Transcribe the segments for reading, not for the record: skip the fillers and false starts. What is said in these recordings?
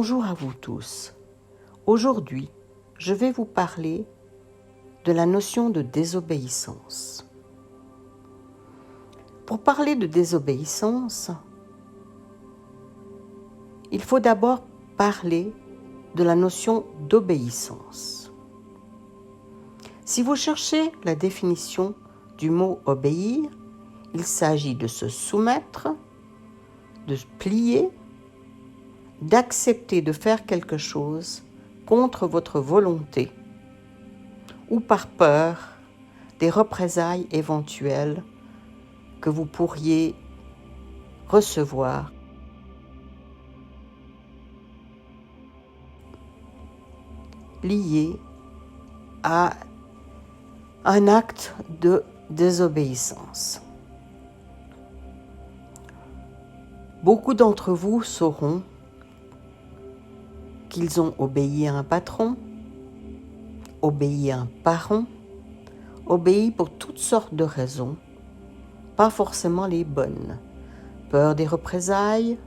Bonjour à vous tous. Aujourd'hui, je vais vous parler de la notion de désobéissance. Pour parler de désobéissance, il faut d'abord parler de la notion d'obéissance. Si vous cherchez la définition du mot obéir, il s'agit de se soumettre, de se plier, d'accepter de faire quelque chose contre votre volonté ou par peur des représailles éventuelles que vous pourriez recevoir liées à un acte de désobéissance. Beaucoup d'entre vous sauront qu'ils ont obéi à un patron, obéi à un parent, obéi pour toutes sortes de raisons, pas forcément les bonnes. Peur des représailles,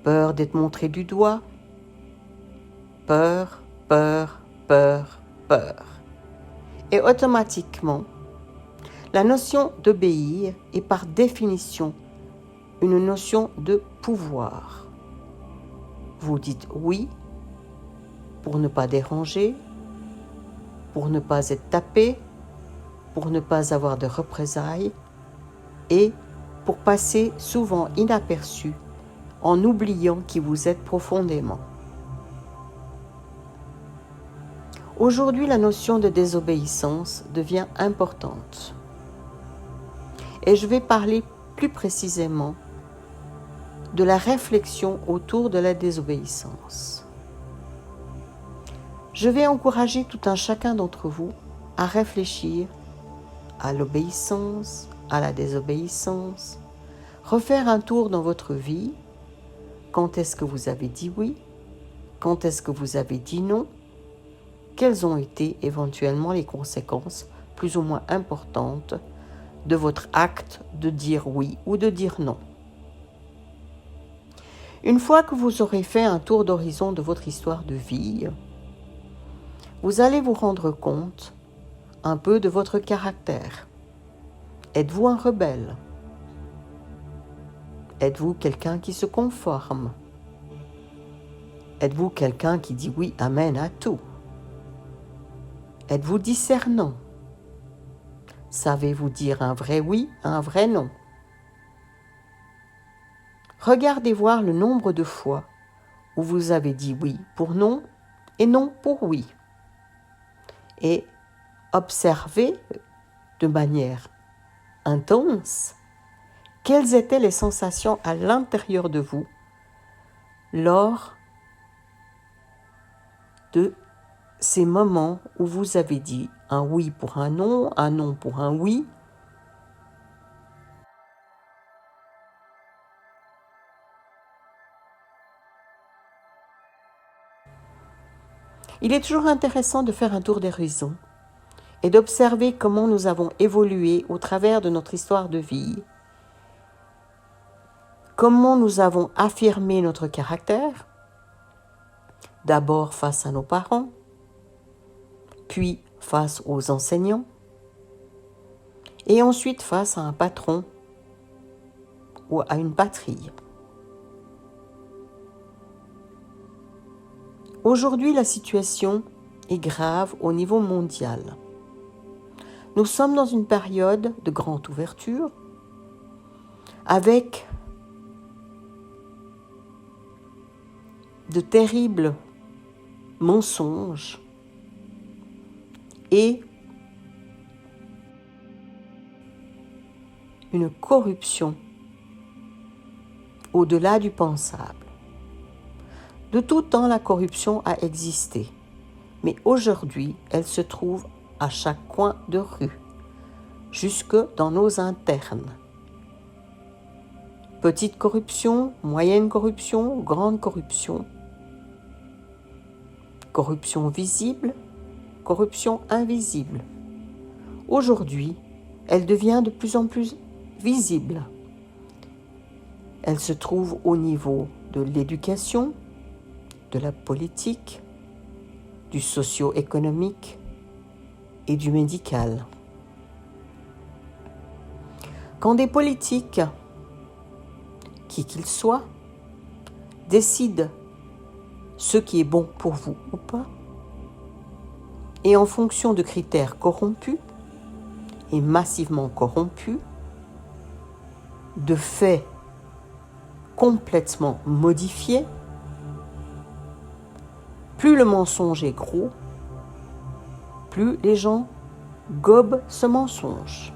peur d'être montré du doigt, peur. Et automatiquement, la notion d'obéir est par définition une notion de pouvoir. Vous dites oui pour ne pas déranger, pour ne pas être tapé, pour ne pas avoir de représailles et pour passer souvent inaperçu en oubliant qui vous êtes profondément. Aujourd'hui, la notion de désobéissance devient importante. Et je vais parler plus précisément de la réflexion autour de la désobéissance. Je vais encourager tout un chacun d'entre vous à réfléchir à l'obéissance, à la désobéissance, refaire un tour dans votre vie. Quand est-ce que vous avez dit oui? Quand est-ce que vous avez dit non? Quelles ont été éventuellement les conséquences plus ou moins importantes de votre acte de dire oui ou de dire non? Une fois que vous aurez fait un tour d'horizon de votre histoire de vie, vous allez vous rendre compte un peu de votre caractère. Êtes-vous un rebelle? Êtes-vous quelqu'un qui se conforme? Êtes-vous quelqu'un qui dit oui, amen à tout? Êtes-vous discernant? Savez-vous dire un vrai oui, un vrai non? Regardez voir le nombre de fois où vous avez dit oui pour non et non pour oui. Et observez de manière intense quelles étaient les sensations à l'intérieur de vous lors de ces moments où vous avez dit un oui pour un non pour un oui. Il est toujours intéressant de faire un tour d'horizon et d'observer comment nous avons évolué au travers de notre histoire de vie, comment nous avons affirmé notre caractère, d'abord face à nos parents, puis face aux enseignants, et ensuite face à un patron ou à une patrie. Aujourd'hui, la situation est grave au niveau mondial. Nous sommes dans une période de grande ouverture avec de terribles mensonges et une corruption au-delà du pensable. De tout temps, la corruption a existé, mais aujourd'hui, elle se trouve à chaque coin de rue, jusque dans nos internes. Petite corruption, moyenne corruption, grande corruption, corruption visible, corruption invisible. Aujourd'hui, elle devient de plus en plus visible. Elle se trouve au niveau de l'éducation, de la politique, du socio-économique et du médical. Quand des politiques, qui qu'ils soient, décident ce qui est bon pour vous ou pas, et en fonction de critères corrompus et massivement corrompus, de faits complètement modifiés, plus le mensonge est gros, plus les gens gobent ce mensonge.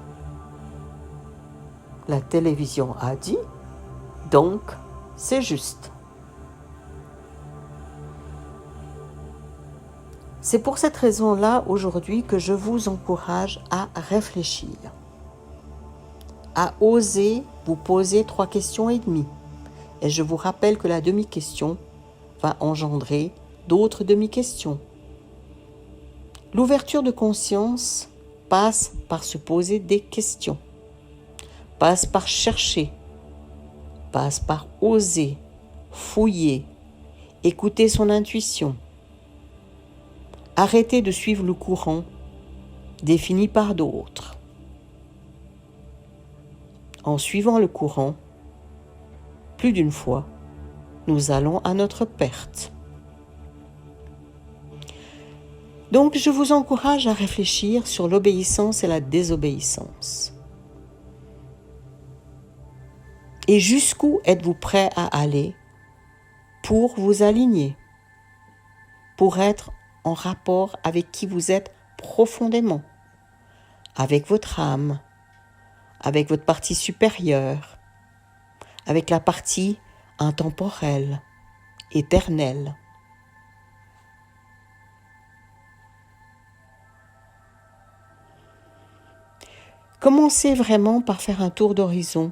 La télévision a dit, donc c'est juste. C'est pour cette raison-là aujourd'hui que je vous encourage à réfléchir, à oser vous poser 3 questions et demie. Et je vous rappelle que la demi-question va engendrer d'autres demi-questions. L'ouverture de conscience passe par se poser des questions, passe par chercher, passe par oser, fouiller, écouter son intuition. Arrêter de suivre le courant défini par d'autres. En suivant le courant, plus d'une fois, nous allons à notre perte. Donc, je vous encourage à réfléchir sur l'obéissance et la désobéissance. Et jusqu'où êtes-vous prêt à aller pour vous aligner, pour être en rapport avec qui vous êtes profondément, avec votre âme, avec votre partie supérieure, avec la partie intemporelle, éternelle. Commencez vraiment par faire un tour d'horizon.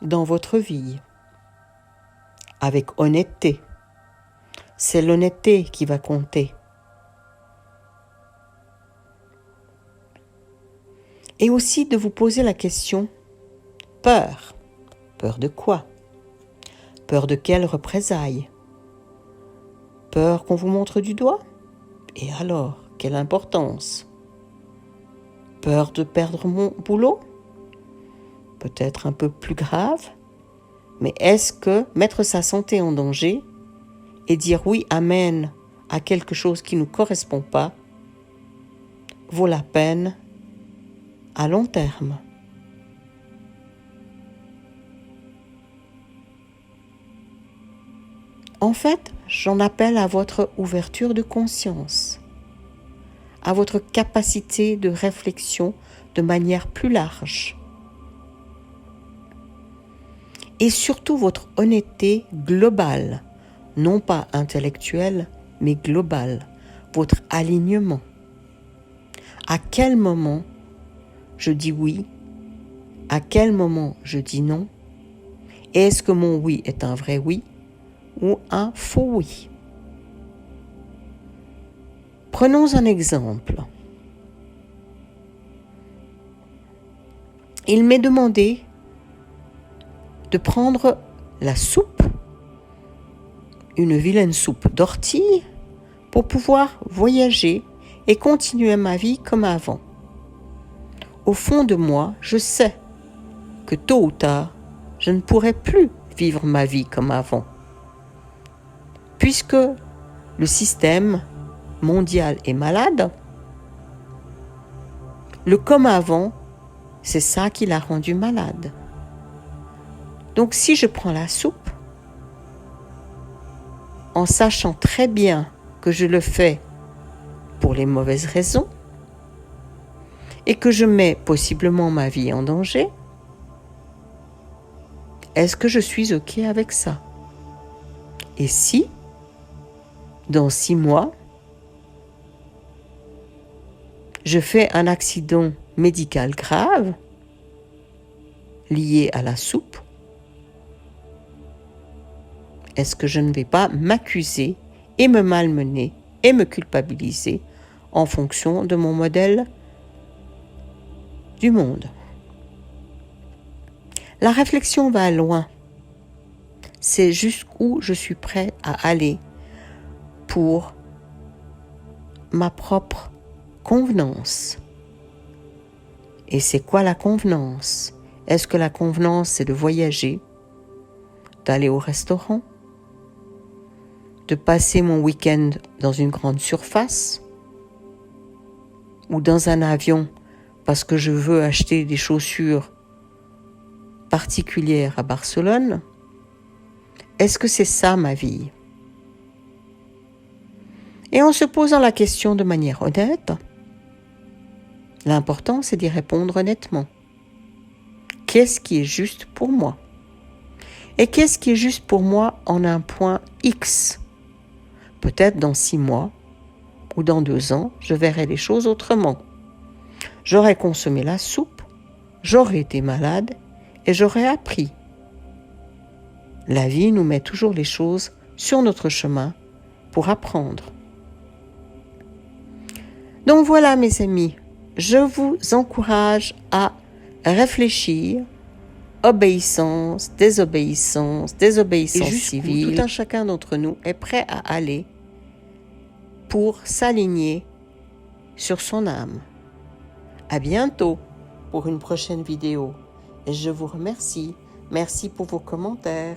Dans votre vie, avec honnêteté. C'est l'honnêteté qui va compter. Et aussi de vous poser la question, peur. Peur de quoi? Peur de quelle représailles? Peur qu'on vous montre du doigt? Et alors, quelle importance? Peur de perdre mon boulot? Peut-être un peu plus grave, mais est-ce que mettre sa santé en danger et dire oui, amen à quelque chose qui ne nous correspond pas vaut la peine à long terme? En fait, j'en appelle à votre ouverture de conscience, à votre capacité de réflexion de manière plus large. Et surtout votre honnêteté globale, non pas intellectuelle, mais globale, votre alignement. À quel moment je dis oui? À quel moment je dis non? Et est-ce que mon oui est un vrai oui ou un faux oui? Prenons un exemple. Il m'est demandé de prendre la soupe, une vilaine soupe d'ortie, pour pouvoir voyager et continuer ma vie comme avant. Au fond de moi, je sais que tôt ou tard, je ne pourrai plus vivre ma vie comme avant, puisque le système mondial est malade. Le comme avant, c'est ça qui l'a rendu malade. Donc si je prends la soupe, en sachant très bien que je le fais pour les mauvaises raisons, et que je mets possiblement ma vie en danger, est-ce que je suis OK avec ça? Et si, dans 6 mois, je fais un accident médical grave lié à la soupe, est-ce que je ne vais pas m'accuser et me malmener et me culpabiliser en fonction de mon modèle du monde. La réflexion va loin. C'est jusqu'où je suis prêt à aller pour ma propre convenance. Et c'est quoi la convenance? Est-ce que la convenance, c'est de voyager, d'aller au restaurant, de passer mon week-end dans une grande surface ou dans un avion parce que je veux acheter des chaussures particulières à Barcelone? Est-ce que c'est ça ma vie? Et en se posant la question de manière honnête, l'important c'est d'y répondre honnêtement. Qu'est-ce qui est juste pour moi? Et qu'est-ce qui est juste pour moi en un point X? Peut-être dans 6 mois ou dans 2 ans, je verrai les choses autrement. J'aurais consommé la soupe, j'aurais été malade et j'aurais appris. La vie nous met toujours les choses sur notre chemin pour apprendre. Donc voilà mes amis, je vous encourage à réfléchir, obéissance, désobéissance civile. Tout un chacun d'entre nous est prêt à aller pour s'aligner sur son âme. À bientôt pour une prochaine vidéo. Et je vous remercie. Merci pour vos commentaires.